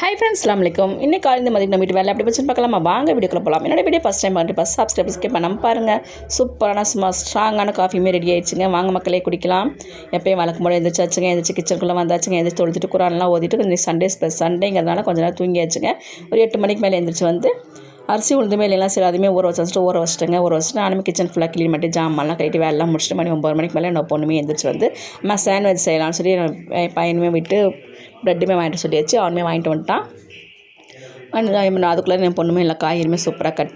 Hi friends, அஸ்ஸலாமு அலைக்கும். இன்னைக்கு காலையில் மதியம் நம்ம வீட்டு வேலை அப்படி வச்சுன்னு பார்க்கலாமா? வாங்க வீடியோக்குள்ள போகலாம். என்னோட வீடியோ ஃபஸ்ட் டைம் பார்த்து ஃபஸ்ட் சப்ஸ்கிரைப் ஸ்கிப் பண்ணாமல் பாருங்கள். சூப்பரான ஸ்ட்ராங்கான காஃபியுமே ரெடி ஆயிடுச்சுங்க. வாங்க மக்களே குடிக்கலாம். எப்பயும் வழக்கம் போல எந்திரிச்சு கிச்சனுக்குள்ளே வந்தாச்சுங்க. எந்திரிச்சு தொழுதுட்டு குரான்லாம் ஓதிட்டு கொஞ்சம் சண்டேங்கிறதுனால கொஞ்சம் நேரம் தூங்கியாச்சுங்க. ஒரு 8 மணிக்கு மேலே எந்திரிச்சு வந்து அரிசி உளுந்து மேலாம் சரி அதுவுமே ஊற வச்சுட்டு நானும் கிச்சன் ஃபுல்லாக க்ளீன் பண்ணிட்டு ஜாமான்லாம் கட்டிட்டு வேலைலாம் முடிச்சுட்டு மணி 9 மணிக்கு மேலே என்னோட பொண்ணுமே எந்திரிச்சு வந்து அம்மா சாண்ட்விச் செய்யலாம்னு சொல்லி பையனுமே விட்டு ப்ரெட்டுமே வாங்கிட்டு சொல்லியாச்சு. அவனுமே வாங்கிட்டு வந்துட்டான். அதுக்குள்ளே என் பொண்ணுமே எல்லா காய்கறியுமே சூப்பராக கட்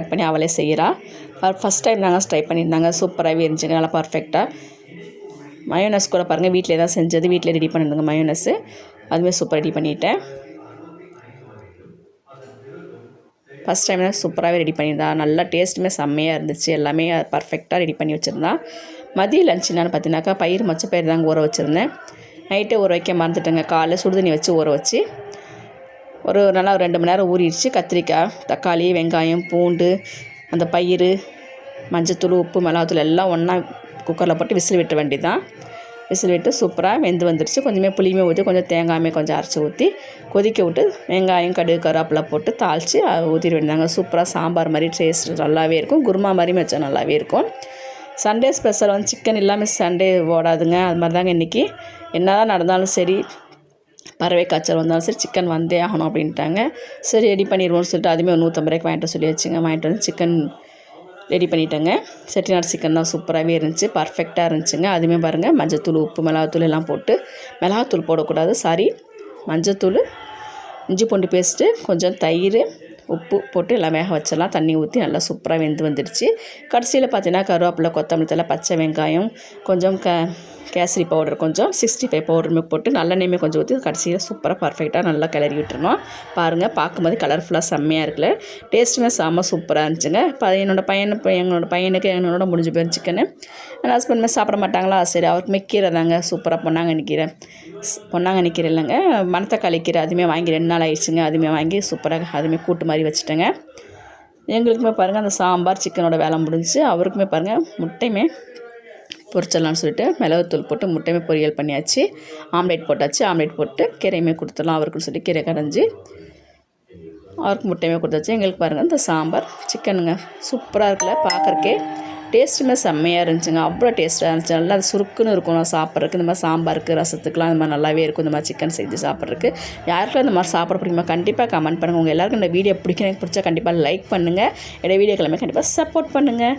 பண்ணி அவளே செய்கிறா. ஃபஸ்ட் டைம் நாங்கள் ட்ரை பண்ணியிருந்தாங்க. சூப்பராகவே இருந்துச்சுங்க, நல்லா பர்ஃபெக்டாக. மயோனஸ் கூட பாருங்கள், வீட்டிலே தான் செஞ்சது, வீட்டிலே ரெடி பண்ணியிருந்தாங்க மயோனஸ்ஸு. அதுவுமே சூப்பராக ரெடி பண்ணிட்டேன். ஃபஸ்ட் டைம் தான் சூப்பராகவே ரெடி பண்ணியிருந்தா. நல்லா டேஸ்ட்டுமே செம்மையாக இருந்துச்சு. எல்லாமே பர்ஃபெக்டாக ரெடி பண்ணி வச்சுருந்தான். மதியம் லஞ்ச் என்னென்னு பார்த்தீங்கன்னாக்கா மொச்சப்பயிறு தாங்க ஊற வச்சுருந்தேன். நைட்டே ஊற வைக்க மறந்துட்டேங்க. காலைல சுடுதண்ணி வச்சு ஊற வச்சு நல்லா 2 மணி நேரம் ஊறிடுச்சு. கத்திரிக்காய், தக்காளி, வெங்காயம், பூண்டு, அந்த பயிறு, மஞ்சத்தூள், உப்பு, மிளகாத்தூள் எல்லாம் ஒன்றா குக்கரில் போட்டு விசில் விட்ட வேண்டியதான். விசில் விட்டு சூப்பராக வெந்து வந்துடுச்சு. கொஞ்சமே புளியுமே ஊற்றி கொஞ்சம் தேங்காயுமே கொஞ்சம் அரைச்சி ஊற்றி கொதிக்க விட்டு வெங்காயம், கடுகு, கருவேப்பிலை போட்டு தாளித்து ஊற்றிட வேண்டியதாங்க. சூப்பராக சாம்பார் மாதிரி டேஸ்ட் நல்லாவே இருக்கும். குருமா மாதிரி வச்சா நல்லாவே இருக்கும். சண்டே ஸ்பெஷல் வந்து சிக்கன் இல்லாமல் சண்டே ஓடாதுங்க. அது மாதிரி தாங்க இன்றைக்கி. என்ன தான் நடந்தாலும் சரி, பறவை காய்ச்சல் வந்தாலும் சரி, சிக்கன் வந்தே ஆகணும் அப்படின்ட்டாங்க. சரி ரெடி பண்ணிடுவோம்னு சொல்லிட்டு அதுவுமே ஒரு 150 ரூபாய்க்கு வாங்கிட்டு சொல்லி வச்சுங்க. வாங்கிட்டு வந்து சிக்கன் ரெடி பண்ணிட்டேங்க. செட்டிநாடு சிக்கன் தான் சூப்பராகவே இருந்துச்சு, பர்ஃபெக்டாக இருந்துச்சுங்க. அதுவுமே பாருங்கள், மஞ்சத்தூள், உப்பு, மிளகாத்தூள் எல்லாம் போட்டு, மிளகாத்தூள் போடக்கூடாது, மஞ்சத்தூள், இஞ்சி பூண்டு பேஸ்ட்டு, கொஞ்சம் தயிர், உப்பு போட்டு எல்லாம் வேக வச்சிடலாம். தண்ணி ஊற்றி நல்லா சூப்பராக வெந்து வந்துடுச்சு. கடைசியில் பார்த்தீங்கன்னா கருவேப்பிலை, கொத்தமல்லி தழை, பச்சை வெங்காயம், கொஞ்சம் கேசரி பவுடர், கொஞ்சம் 65 பவுடருமே போட்டு நல்லெண்ணெயுமே கொஞ்சம் ஊற்றி கடைசியில் சூப்பராக பர்ஃபெக்டாக நல்லா கிளறி விட்டுருணும். பாருங்கள், பார்க்கும்போது கலர்ஃபுல்லாக செம்மையாக இருக்குல்ல. டேஸ்ட்டுமே சூப்பராக இருந்துச்சுங்க. என்னோட பையனுக்கு என்னோட முடிஞ்சு போயிரு சிக்கனு. என் ஹஸ்பண்டுமே சாப்பிட மாட்டாங்களா, சரி அவருக்குமே கீரை தாங்க சூப்பராக பொன்னாங்கண்ணி கீரை இல்லைங்க, மணத்தக்காளி கீரை, அதுவுமே வாங்கி 2 நாள் ஆயிடுச்சுங்க. அதுவுமே வாங்கி சூப்பராக அதுவுமே கூட்டு மாதிரி வச்சுட்டேங்க. எங்களுக்குமே பாருங்கள் அந்த சாம்பார் சிக்கனோட வேலை முடிஞ்சிச்சு. அவருக்குமே பாருங்கள் முட்டையுமே பொரிச்சிடலான்னு சொல்லிட்டு மிளகுத்தூள் போட்டு முட்டையுமே பொரியல் பண்ணியாச்சு. ஆம்லேட் போட்டாச்சு. ஆம்லேட் போட்டு கீரையுமே கொடுத்துடலாம் அவருக்குன்னு சொல்லி கீரை கடைஞ்சி அவருக்கு முட்டையுமே கொடுத்தாச்சு. எங்களுக்கு பாருங்கள் இந்த சாம்பார் சிக்கனுங்க சூப்பராக இருக்குல்ல, பார்க்குறக்கே டேஸ்ட்டுமே செம்மையாக இருந்துச்சுங்க. அவ்வளோ டேஸ்ட்டாக இருந்துச்சு. நல்லா அது சுருக்குன்னு இருக்கும் சாப்பிட்றதுக்கு. இந்த மாதிரி சாம்பாருக்கு, ரசத்துக்குலாம் இந்த மாதிரி நல்லாவே இருக்கும். இந்த மாதிரி சிக்கன் செஞ்சு சாப்பிட்றதுக்கு யாருக்கும் இந்த மாதிரி சாப்பிட பிடிக்குமா கண்டிப்பாக கமெண்ட் பண்ணுங்கள். உங்கள் எல்லாருக்கும் இந்த வீடியோ பிடிச்சா கண்டிப்பாக லைக் பண்ணுங்கள். என்னோடய வீடியோக்களுமே கண்டிப்பாக சப்போர்ட் பண்ணுங்கள்.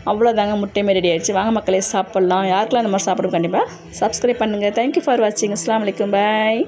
அவ்வளோதாங்க, முட்டையுமே ரெடி ஆகிடுச்சு. வாங்க மக்களே சாப்பிட்லாம். யாருக்கெல்லாம் இந்த மாதிரி சாப்பிட கண்டிப்பாக சப்ஸ்கிரைப் பண்ணுங்கள். தேங்க்யூ ஃபார் வாட்சிங். அஸ்ஸலாமு அலைக்கும். பாய்.